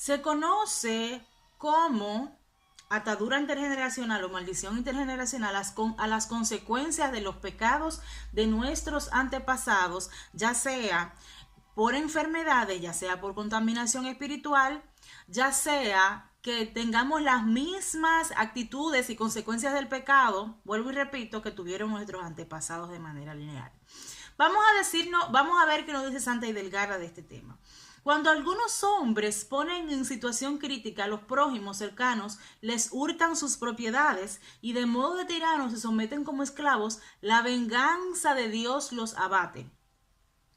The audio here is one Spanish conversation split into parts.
Se conoce como atadura intergeneracional o maldición intergeneracional a las consecuencias de los pecados de nuestros antepasados, ya sea por enfermedades, ya sea por contaminación espiritual, ya sea que tengamos las mismas actitudes y consecuencias del pecado, vuelvo y repito, que tuvieron nuestros antepasados de manera lineal. Vamos a ver qué nos dice Santa Idelgarda de este tema. Cuando algunos hombres ponen en situación crítica a los prójimos cercanos, les hurtan sus propiedades y de modo de tiranos se someten como esclavos, la venganza de Dios los abate.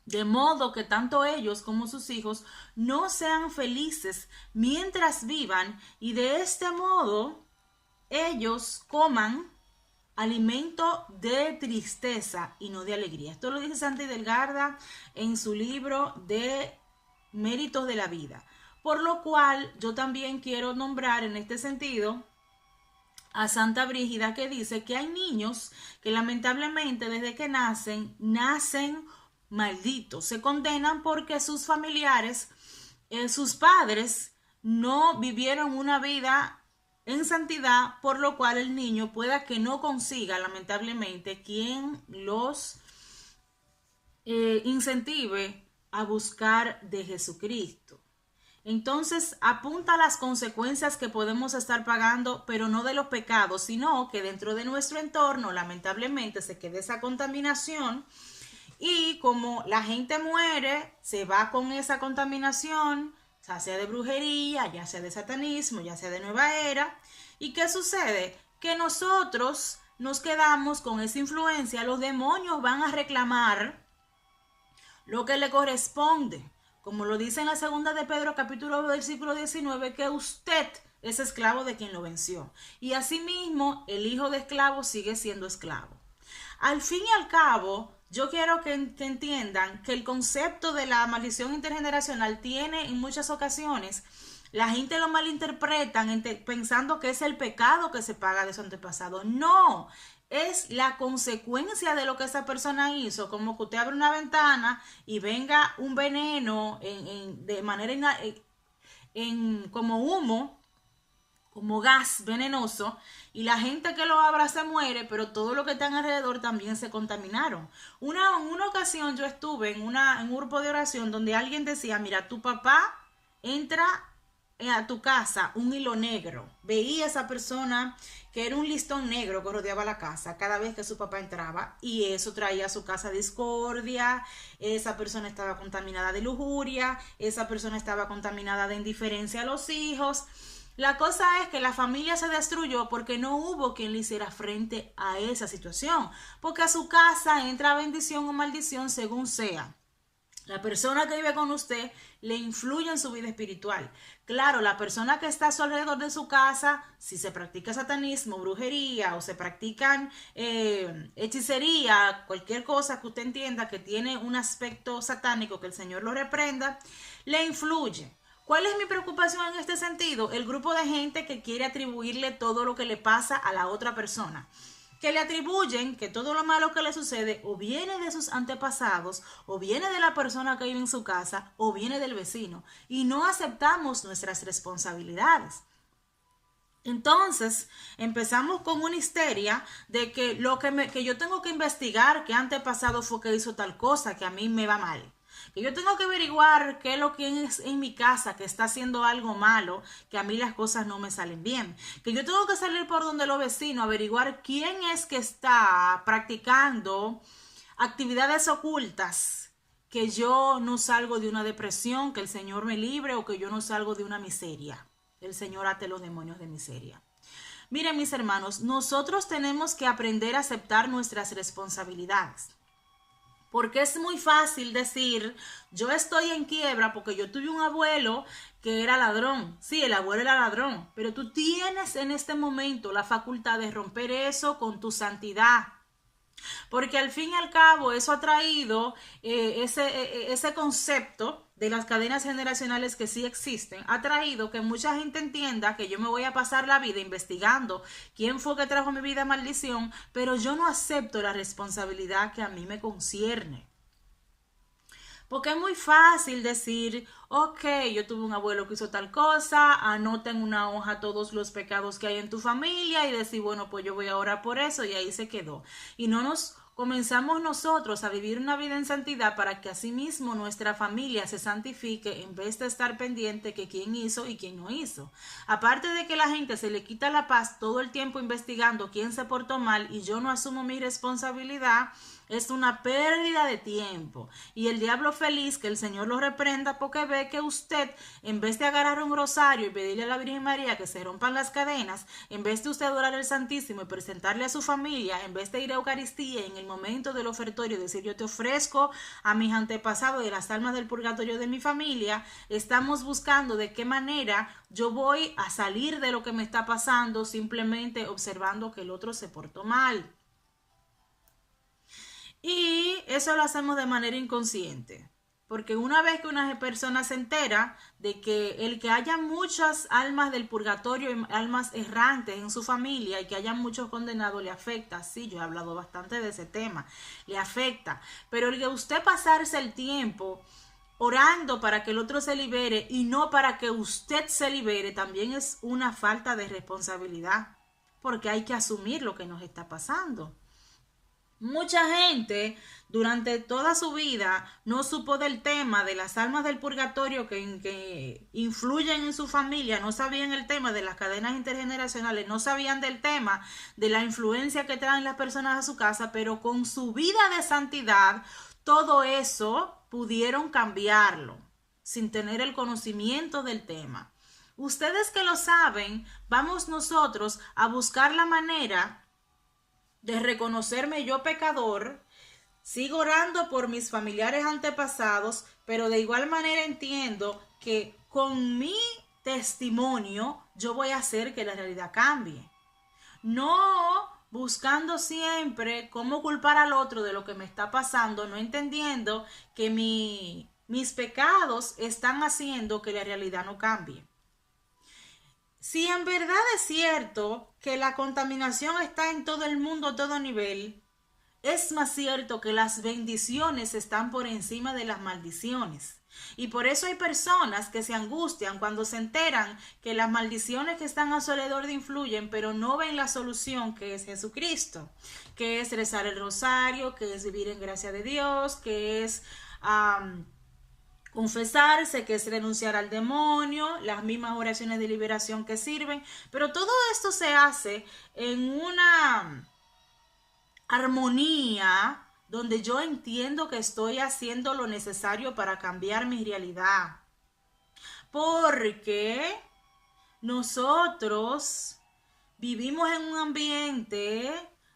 De modo que tanto ellos como sus hijos no sean felices mientras vivan y de este modo ellos coman alimento de tristeza y no de alegría. Esto lo dice Santa Idelgarda en su libro de Méritos de la Vida. Por lo cual yo también quiero nombrar en este sentido a Santa Brígida, que dice que hay niños que lamentablemente desde que nacen malditos. Se condenan porque sus familiares, sus padres, no vivieron una vida en santidad, por lo cual el niño pueda que no consiga lamentablemente quien los incentive a buscar de Jesucristo. Entonces apunta a las consecuencias que podemos estar pagando, pero no de los pecados, sino que dentro de nuestro entorno lamentablemente se queda esa contaminación y como la gente muere, se va con esa contaminación, ya sea de brujería, ya sea de satanismo, ya sea de nueva era. ¿Y qué sucede? Que nosotros nos quedamos con esa influencia, los demonios van a reclamar lo que le corresponde, como lo dice en la segunda de Pedro capítulo versículo 19, que usted es esclavo de quien lo venció. Y asimismo, el hijo de esclavo sigue siendo esclavo. Al fin y al cabo, yo quiero que entiendan que el concepto de la maldición intergeneracional tiene en muchas ocasiones, la gente lo malinterpretan pensando que es el pecado que se paga de su antepasado. No, es la consecuencia de lo que esa persona hizo, como que usted abre una ventana y venga un veneno de manera como humo, como gas venenoso, y la gente que lo abra se muere, pero todo lo que está alrededor también se contaminaron. En una ocasión yo estuve en un grupo de oración donde alguien decía, mira, tu papá entra a tu casa un hilo negro. Veía a esa persona que era un listón negro que rodeaba la casa cada vez que su papá entraba, y eso traía a su casa discordia. Esa persona estaba contaminada de lujuria, esa persona estaba contaminada de indiferencia a los hijos. La cosa es que la familia se destruyó porque no hubo quien le hiciera frente a esa situación, porque a su casa entra bendición o maldición según sea. La persona que vive con usted le influye en su vida espiritual. Claro, la persona que está a su alrededor de su casa, si se practica satanismo, brujería o se practican hechicería, cualquier cosa que usted entienda que tiene un aspecto satánico, que el Señor lo reprenda, le influye. ¿Cuál es mi preocupación en este sentido? El grupo de gente que quiere atribuirle todo lo que le pasa a la otra persona, que le atribuyen que todo lo malo que le sucede o viene de sus antepasados, o viene de la persona que vive en su casa, o viene del vecino, y no aceptamos nuestras responsabilidades. Entonces empezamos con una histeria de que que yo tengo que investigar qué antepasado fue que hizo tal cosa, que a mí me va mal. Que yo tengo que averiguar qué es lo que es en mi casa que está haciendo algo malo, que a mí las cosas no me salen bien. Que yo tengo que salir por donde los vecinos, averiguar quién es que está practicando actividades ocultas, que yo no salgo de una depresión, que el Señor me libre, o que yo no salgo de una miseria. El Señor ate los demonios de miseria. Miren, mis hermanos, nosotros tenemos que aprender a aceptar nuestras responsabilidades. Porque es muy fácil decir, yo estoy en quiebra porque yo tuve un abuelo que era ladrón. Sí, el abuelo era ladrón, pero tú tienes en este momento la facultad de romper eso con tu santidad. Porque al fin y al cabo eso ha traído ese concepto de las cadenas generacionales que sí existen, ha traído que mucha gente entienda que yo me voy a pasar la vida investigando quién fue que trajo a mi vida maldición, pero yo no acepto la responsabilidad que a mí me concierne. Porque es muy fácil decir, ok, yo tuve un abuelo que hizo tal cosa, anota en una hoja todos los pecados que hay en tu familia y decir, bueno, pues yo voy a orar por eso y ahí se quedó. Y no nos comenzamos nosotros a vivir una vida en santidad para que asimismo nuestra familia se santifique en vez de estar pendiente que quién hizo y quién no hizo. Aparte de que la gente se le quita la paz todo el tiempo investigando quién se portó mal y yo no asumo mi responsabilidad, es una pérdida de tiempo. Y el diablo feliz, que el Señor lo reprenda, porque ve que usted, en vez de agarrar un rosario y pedirle a la Virgen María que se rompan las cadenas, en vez de usted adorar al Santísimo y presentarle a su familia, en vez de ir a Eucaristía en el momento del ofertorio, decir yo te ofrezco a mis antepasados y las almas del purgatorio de mi familia, estamos buscando de qué manera yo voy a salir de lo que me está pasando simplemente observando que el otro se portó mal. Y eso lo hacemos de manera inconsciente. Porque una vez que una persona se entera de que el que haya muchas almas del purgatorio y almas errantes en su familia y que haya muchos condenados le afecta, sí, yo he hablado bastante de ese tema, le afecta. Pero el que usted pasarse el tiempo orando para que el otro se libere y no para que usted se libere también es una falta de responsabilidad. Porque hay que asumir lo que nos está pasando. Mucha gente durante toda su vida no supo del tema de las almas del purgatorio que influyen en su familia, no sabían el tema de las cadenas intergeneracionales, no sabían del tema de la influencia que traen las personas a su casa, pero con su vida de santidad, todo eso pudieron cambiarlo sin tener el conocimiento del tema. Ustedes que lo saben, vamos nosotros a buscar la manera de reconocerme yo pecador, sigo orando por mis familiares antepasados, pero de igual manera entiendo que con mi testimonio yo voy a hacer que la realidad cambie. No buscando siempre cómo culpar al otro de lo que me está pasando, no entendiendo que mis pecados están haciendo que la realidad no cambie. Si en verdad es cierto que la contaminación está en todo el mundo a todo nivel, es más cierto que las bendiciones están por encima de las maldiciones. Y por eso hay personas que se angustian cuando se enteran que las maldiciones que están a su alrededor influyen, pero no ven la solución que es Jesucristo, que es rezar el rosario, que es vivir en gracia de Dios, que es confesarse, que es renunciar al demonio, las mismas oraciones de liberación que sirven, pero todo esto se hace en una armonía donde yo entiendo que estoy haciendo lo necesario para cambiar mi realidad. Porque nosotros vivimos en un ambiente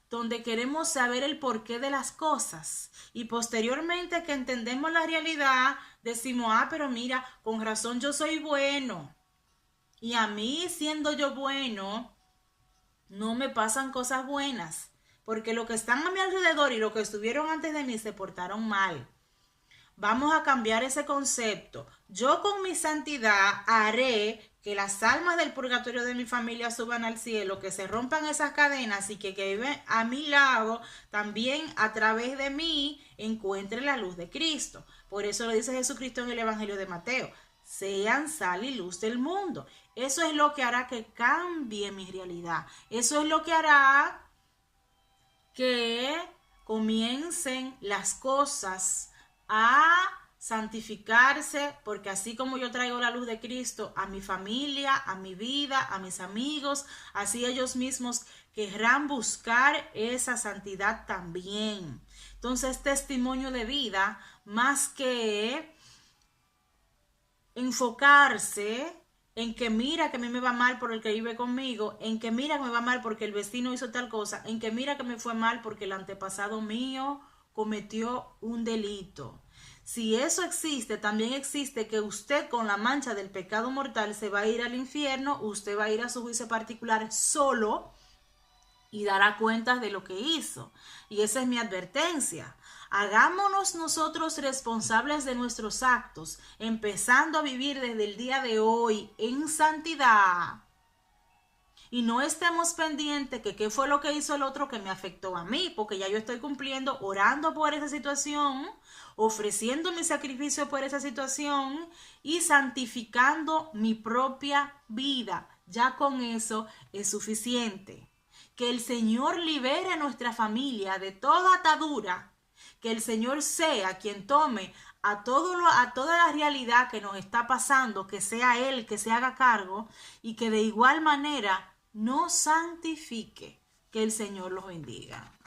donde queremos saber el porqué de las cosas y posteriormente que entendemos la realidad decimos, pero mira, con razón yo soy bueno y a mí siendo yo bueno no me pasan cosas buenas porque los que están a mi alrededor y los que estuvieron antes de mí se portaron mal. Vamos a cambiar ese concepto. Yo con mi santidad haré que las almas del purgatorio de mi familia suban al cielo, que se rompan esas cadenas y que viven a mi lado también a través de mí encuentre la luz de Cristo. Por eso lo dice Jesucristo en el Evangelio de Mateo. Sean sal y luz del mundo. Eso es lo que hará que cambie mi realidad. Eso es lo que hará que comiencen las cosas a santificarse, porque así como yo traigo la luz de Cristo a mi familia, a mi vida, a mis amigos, así ellos mismos querrán buscar esa santidad también. Entonces, testimonio de vida, más que enfocarse en que mira que a mí me va mal por el que vive conmigo, en que mira que me va mal porque el vecino hizo tal cosa, en que mira que me fue mal porque el antepasado mío cometió un delito. Si eso existe, también existe que usted con la mancha del pecado mortal se va a ir al infierno, usted va a ir a su juicio particular solo y dará cuentas de lo que hizo. Y esa es mi advertencia. Hagámonos nosotros responsables de nuestros actos, empezando a vivir desde el día de hoy en santidad. y no estemos pendientes que qué fue lo que hizo el otro que me afectó a mí, porque ya yo estoy cumpliendo, orando por esa situación, ofreciendo mi sacrificio por esa situación y santificando mi propia vida. Ya con eso es suficiente. Que el Señor libere a nuestra familia de toda atadura, que el Señor sea quien tome a toda la realidad que nos está pasando, que sea Él que se haga cargo y que de igual manera nos santifique. Que el Señor los bendiga.